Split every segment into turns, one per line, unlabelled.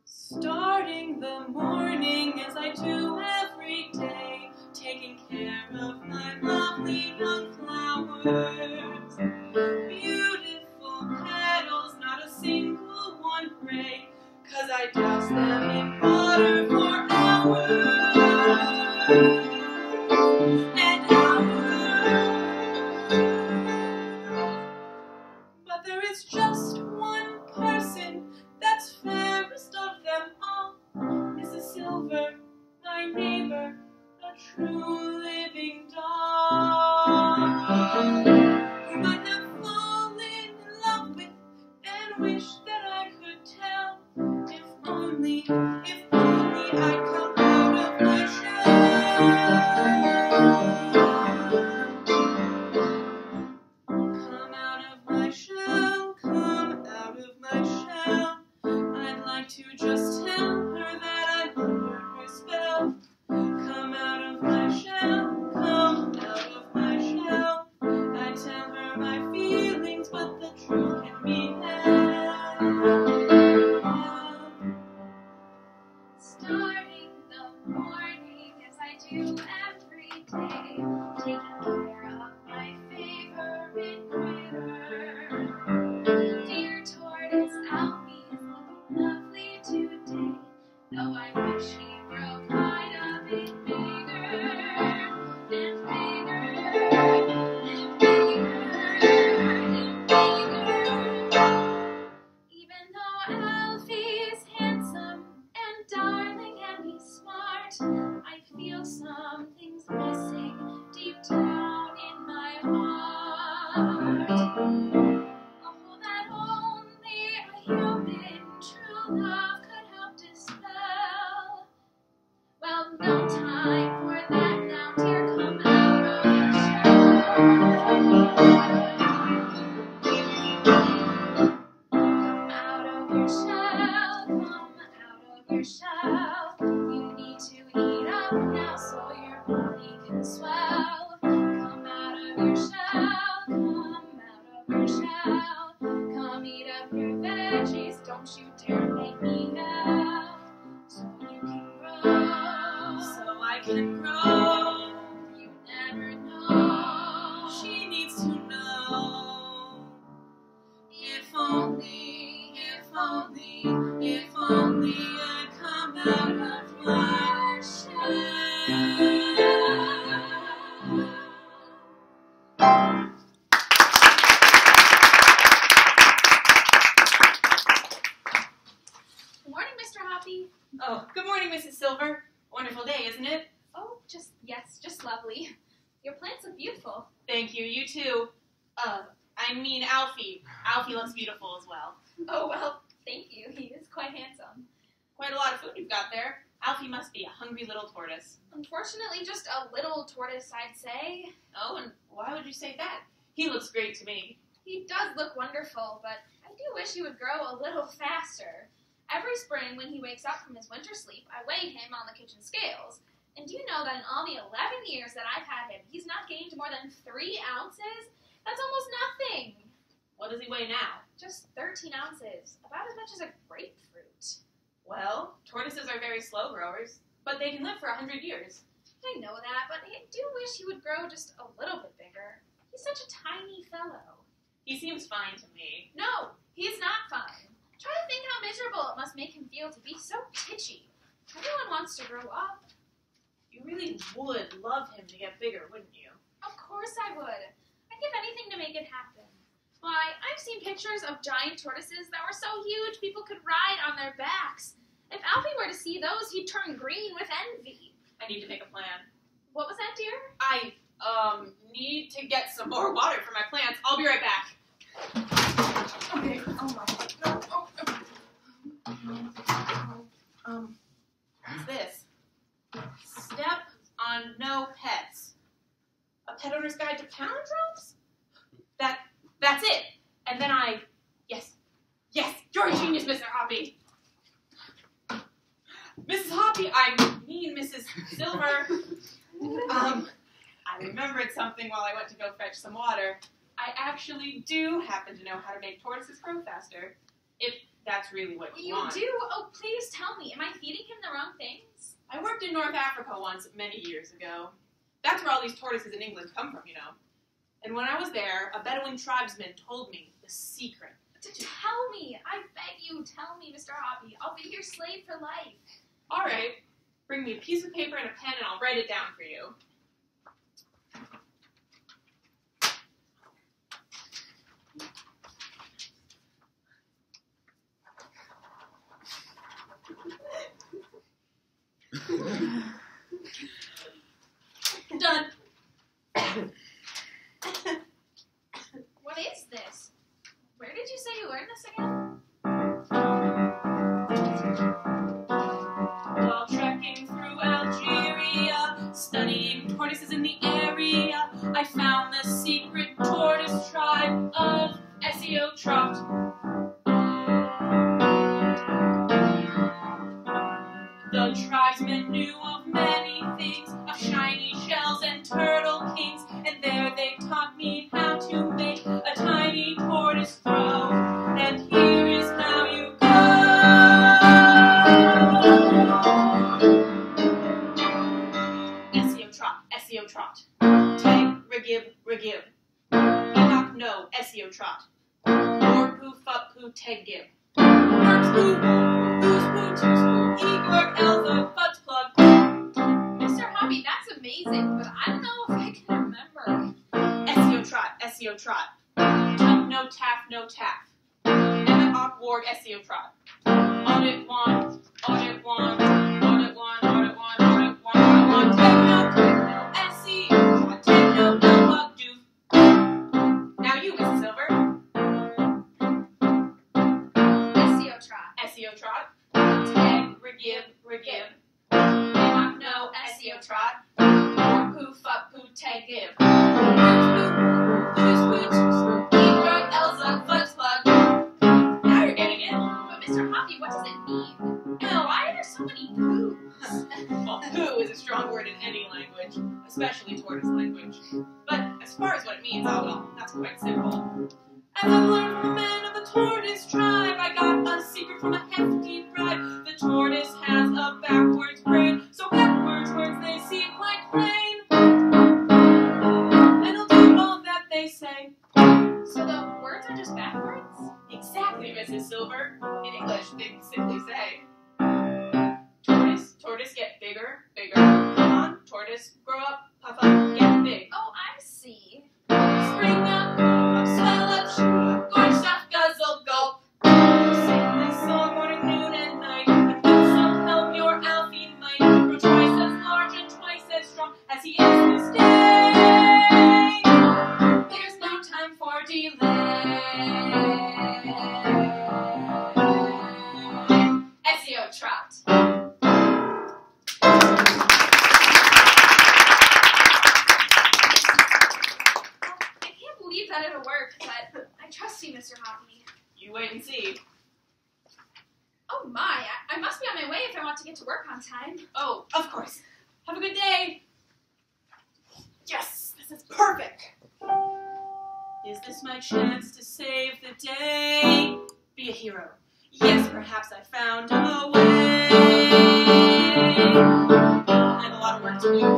Starting the morning as I do every day, taking care of my lovely young flowers. Beautiful petals, not a single one gray, 'cause I douse them in water for hours and hours. But there is just one person that's fairest of them all, Mrs. Silver, my neighbor, a true living doll, whom I have fallen in love with and wish that I could tell, if only I'd come out of my shell. Come out of my shell, come out of my shell. I'd like to just tell her that I'm under her spell. Come out of my shell, come out of my shell. I tell her my feelings, but the truth can be held.
Starting the morning as I do every day, taking care of my favorite critter. Dear tortoise Alfie's looking lovely today, though I wish he'd grow quite a bit bigger and bigger and bigger and bigger. Even though Alfie's handsome and darling and he's smart, I feel something's missing deep down in my heart. Oh, that only a human true love could help dispel. Well, no time for that now, dear, come out of your shell. Come out of your shell, come out of your shell. You need to eat up now so your body can swell. Come out of your shell, come out of your shell. Come eat up your veggies, don't you dare make me yell. So you can grow,
So I can grow.
you never know.
She needs to know. If only I'd come out of my shell.
Good morning, Mr. Hoppy.
Oh, good morning, Mrs. Silver. Wonderful day, isn't it?
Oh, just lovely. Your plants look beautiful.
Thank you. You too. I mean Alfie. Alfie looks beautiful as well.
Oh, well, thank you. He is quite handsome.
Quite a lot of food you've got there. Alfie must be a hungry little tortoise.
Unfortunately, just a little tortoise, I'd say.
Oh, and why would you say that? He looks great to me.
He does look wonderful, but I do wish he would grow a little faster. Every spring when he wakes up from his winter sleep, I weigh him on the kitchen scales. And do you know that in all the 11 years that I've had him, he's not gained more than 3 ounces? That's almost nothing.
What does he weigh now?
Just 13 ounces, about as much as a grapefruit.
Well, tortoises are very slow growers, but they can live for 100 years.
I know that, but I do wish he would grow just a little bit bigger. He's such a tiny fellow.
He seems fine to me.
No, he's not fine. Try to think how miserable it must make him feel to be so titchy. Everyone wants to grow up.
You really would love him to get bigger, wouldn't you?
Of course I would. I'd give anything to make it happen. Why, I've seen pictures of giant tortoises that were so huge people could ride on their backs. If Alfie were to see those, he'd turn green with envy.
I need to make a plan.
What was that, dear?
I, need to get some more water for my plants. I'll be right back. Okay. Oh my God. What's this? Step on no pets. A pet owner's guide to palindromes? That's it. And then yes, you're a genius, Mr. Hoppy. Mrs. Hoppy, I mean Mrs. Silver. I remembered something while I went to go fetch some water. I actually do happen to know how to make tortoises grow faster, if that's really what you want.
You do? Oh, please tell me. Am I feeding him the wrong things?
I worked in North Africa once, many years ago. That's where all these tortoises in England come from, you know. And when I was there, a Bedouin tribesman told me the secret.
Tell me. I beg you, tell me, Mr. Hoppy. I'll be your slave for life.
All right. Bring me a piece of paper and a pen, and I'll write it down for you. Done.
What is this? Where did you say you learned this again?
While trekking through Algeria, studying tortoises in the area, I found the secret tortoise tribe of Esio, Trot. The tribesmen knew of many things, of shiny shells and turtle kings, and there they taught me how to make a tiny tortoise throw. And here is how you go. Esio, Trot. Tag, regib, regib. Enoch, no, Esio, Trot. Or poof up, poo, teg, gib. Works, poo, goose, poo, toos, poo, egorg, elza, butt plug.
Mr. Hoppy, that's amazing, but I don't know if I can remember.
Esio, Trot. Tuck, no taff, no taff. Emmet, op, warg, Esio, Trot. Audit, one, audit, one, audit, one, audit, one, audit, one, audit, one, techno, Esio, Trot, techno, no, bug, doof. Now you, Mrs. Silver. Esio, Trot. Tag, regib, regib. Enoch, no, Esio, Trot. Or poof up, poo, tag, give. Lose, poo, egorg, elza, butt plug. Now you're getting it.
But Mr. Hoppy, what does it mean? And why are there so many poos?
Well, poo is a strong word in any language, especially tortoise language. But as far as what it means, oh well, that's quite simple. As I learned from a man of the tortoise tribe, I got a secret from a hefty bribe. The tortoise has a backwards brain, so backwards words they see quite plain. And they'll do all that they say.
So the words are just backwards?
Exactly, Mrs. Silver. In English, they simply say, tortoise, get bigger, bigger. Come on, tortoise, grow up, puff up, get big.
Oh, I see.
Spring up, swell up, shoot up, gorge stuff, guzzle, gulp. Sing this song morning, noon, and night, and with some help your Alfie might grow twice as large and twice as strong as he is this day. There's no time for delay. Esio, Trot.
That it'll work, but I trust you, Mr. Hoppy.
You wait and see.
Oh my, I must be on my way if I want to get to work on time.
Oh, of course. Have a good day. Yes, this is perfect. Is this my chance to save the day? Be a hero. Yes, perhaps I found a way. I have a lot of work to do.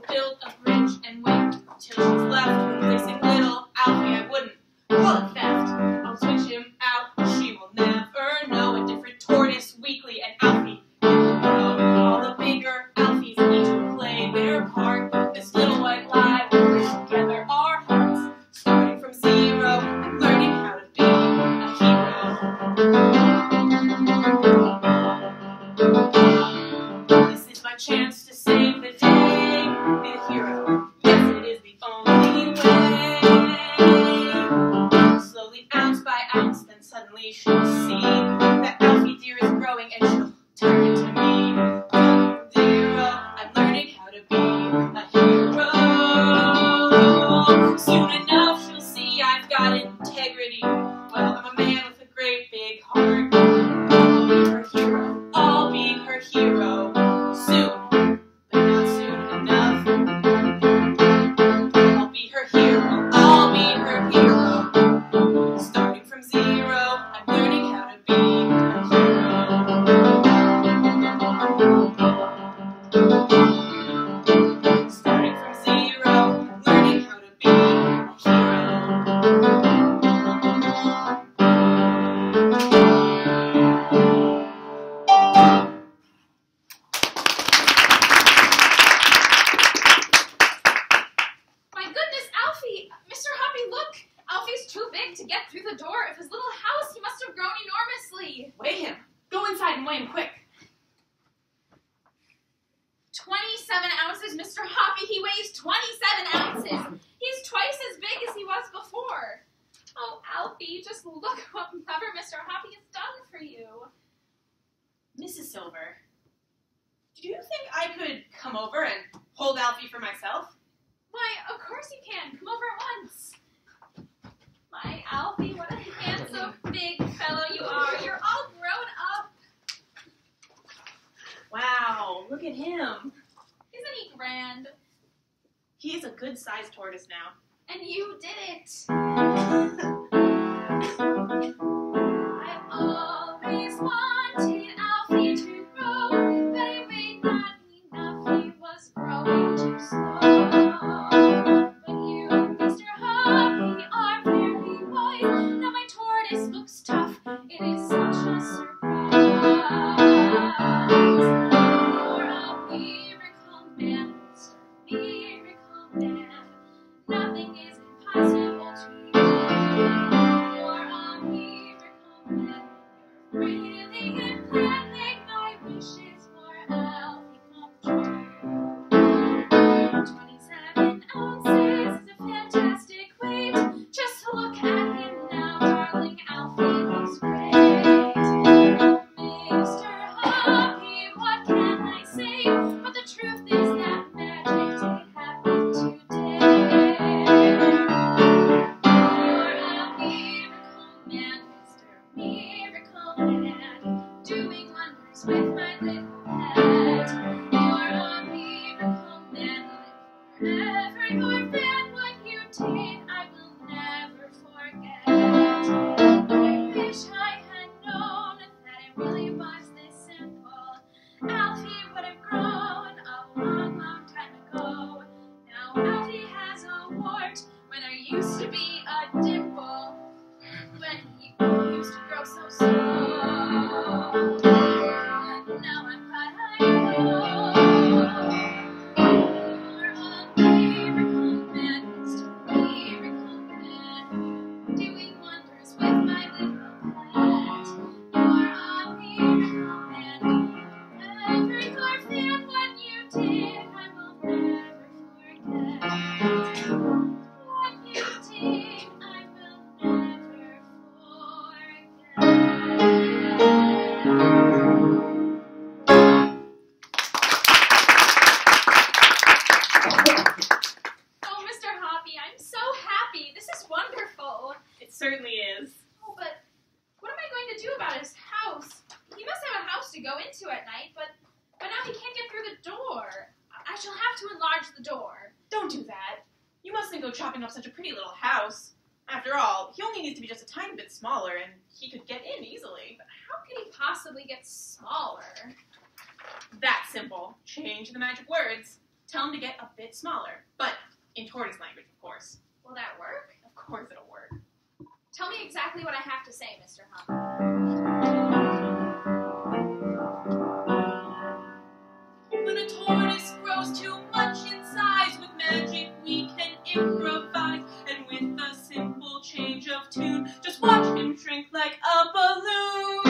Build a bridge and wait till she's left, replacing little Alfie. I wouldn't call it theft. I'll switch him out. She will never know a different tortoise weekly and Alfie. All the bigger Alfies each will play their part. This little white lie will bring together our hearts. Starting from zero, I'm learning how to be a hero. This is my chance to save the day. Be a hero. Yes, it is the only way. Slowly, ounce by ounce, then suddenly she'll see that Alfie dear is growing and she'll turn to me. From zero, I'm learning how to be a hero.
get through the door. If his little house, he must have grown enormously.
Weigh him. Go inside and weigh him quick.
27 ounces, Mr. Hoppy. He weighs 27 ounces. He's twice as big as he was before. Oh, Alfie, just look what clever Mr. Hoppy has done for you.
Mrs. Silver, do you think I could come over and hold Alfie for myself?
Why, of course you can. Come over at once. My Alfie, what a handsome, big fellow you are. You're all grown up.
Wow, look at him.
Isn't he grand?
He is a good-sized tortoise now.
And you did it. I've always wanted Alfie to grow, but it weighed not enough. He was growing too slow. But you, Mr. Hoppy, are very wise. Now my tortoise looks tough. It is such a surprise. You're a miracle man, Mr. Miracle Man. Nothing is impossible to you. You're a miracle man. You're really implanting my wishes for Alfie come true. 27 ounces is a fantastic weight. Just look at him now, darling. Alfie looks great. Mr. Hoppy, what can I say? But the truth is that magic did happen today. You're a miracle man, Mr. Miracle Man, doing wonders with my little pet. You're a miracle man, live forever. Your fan, what you did, I will never forget. I wish I had known that it really was this simple. Alfie would have grown a long, long time ago. Now Alfie has a wart when there used to be a dimple. When he used to grow so slow. And now I'm glad I know. You're a miracle man, Mr. Miracle Man, doing wonders with my little pet. You're a miracle man. Every your fan, what you did, I will never forget. What you did, I will never forget. Oh, Mr. Hoppy, I'm so happy. This is wonderful.
It certainly is.
Oh, but what am I going to do about his house? He must have a house to go into at night, but now he can't get through the door. I shall have to enlarge the door.
Don't do that. You mustn't go chopping up such a pretty little house. After all, he only needs to be just a tiny bit smaller, and he could get in easily.
But how could he possibly get smaller?
That's simple. Change the magic words. Tell him to get a bit smaller. But in tortoise language, of course.
Will that work?
Of course it'll work.
Tell me exactly what I have to say, Mr. Hoppy.
When a tortoise grows too much in size, with magic we can improvise. And with a simple change of tune, just watch him shrink like a balloon.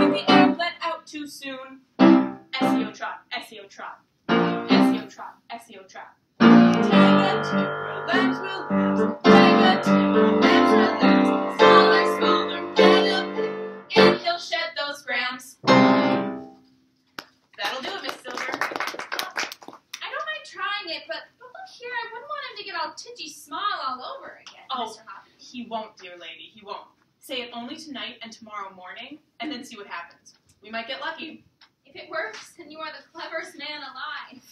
If the air let out too soon, Esio Trot, Esio Trot, Esio Trot, Esio Trot. Take a two, relax, relax. Take a two, relax, relax. Smaller, smaller, get a bit, and he'll shed those grams. That'll do it, Miss Silver.
I don't mind trying it, but look here, I wouldn't want him to get all titchy small all over again,
Oh,
Mr. Hoppy.
he won't, dear lady, he won't. Say it only tonight and tomorrow morning, and then see what happens. We might get lucky.
If it works, then you are the cleverest man alive.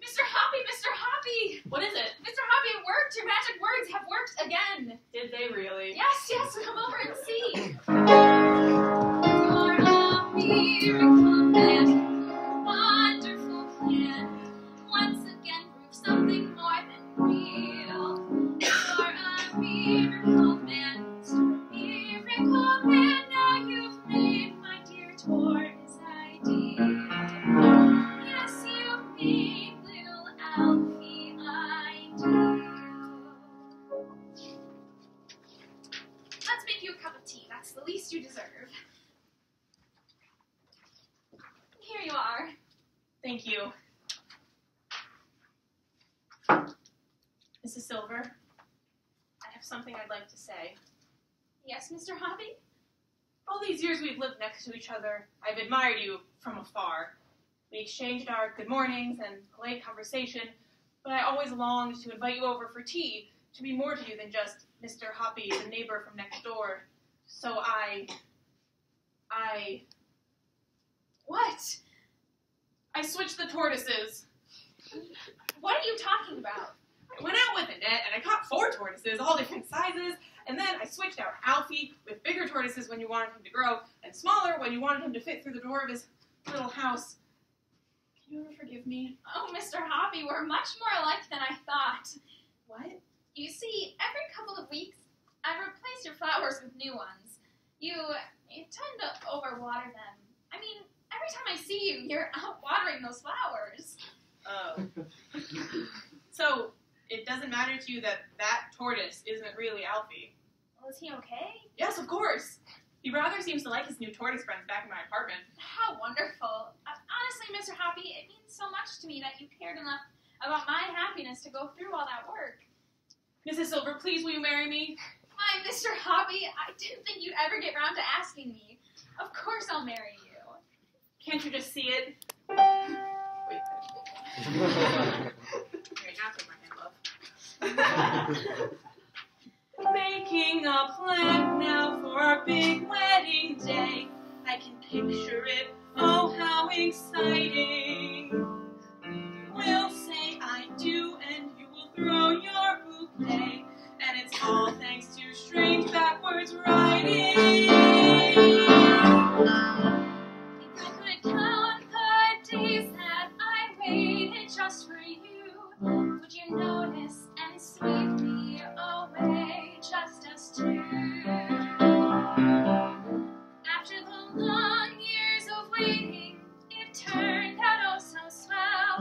Mr. Hoppy!
What is it?
Mr. Hoppy, it worked! Your magic words have worked again!
Did they really?
Yes, come over and see!
Thank you. Mrs. Silver, I have something I'd like to say.
Yes, Mr. Hobby?
All these years we've lived next to each other, I've admired you from afar. We exchanged our good mornings and polite conversation, but I always longed to invite you over for tea, to be more to you than just Mr. Hoppy, the neighbor from next door. So
What?
I switched the tortoises.
What are you talking about?
I went out with a net and I caught 4 tortoises, all different sizes, and then I switched out Alfie with bigger tortoises when you wanted him to grow, and smaller when you wanted him to fit through the door of his little house. Can you ever forgive me?
Oh, Mr. Hobby, we're much more alike than I thought.
What?
You see, every couple of weeks, I replace your flowers with new ones. You tend to overwater them. I mean, every time I see you, you're out watering those flowers.
Oh. So, it doesn't matter to you that tortoise isn't really Alfie?
Well, is he okay?
Yes, of course. He rather seems to like his new tortoise friends back in my apartment.
How wonderful. Honestly, Mr. Hoppy, it means so much to me that you cared enough about my happiness to go through all that work.
Mrs. Silver, please will you marry me?
Why, Mr. Hoppy, I didn't think you'd ever get round to asking me. Of course I'll marry you.
Can't you just see it? Wait. Here, now take my hand, love. Making a plan now for our big wedding day. I can picture it, oh how exciting. We'll say I do and you will throw your bouquet. And it's all thanks to strange backwards writing.
If I could count the days that I waited just for you, would you notice and sweep me away, just us two? After the long years of waiting, it turned out oh so swell,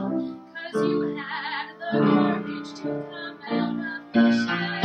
'cause you had the courage to come out of your shell.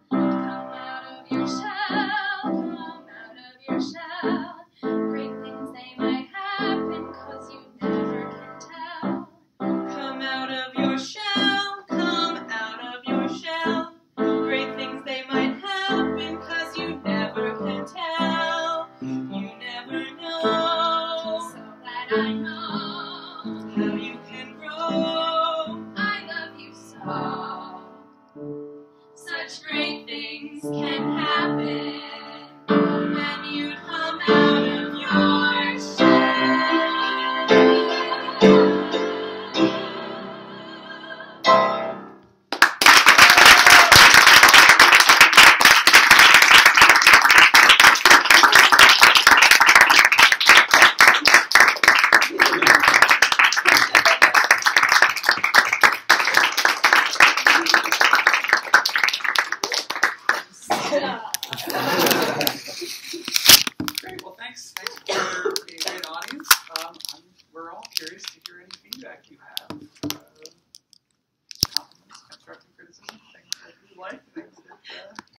Come out of your shell, come out of your shell. Great things they might happen, 'cause you never can tell.
Come out of your shell, come out of your shell. Great things they might happen, 'cause you never can tell. You never know,
So that I know
how you can grow.
I love you so.
Such great things can happen when you come out of your shell.
Great. Well, thanks for being a great audience. We're all curious to hear any feedback you have. Compliments, constructive criticism, things that you like, things that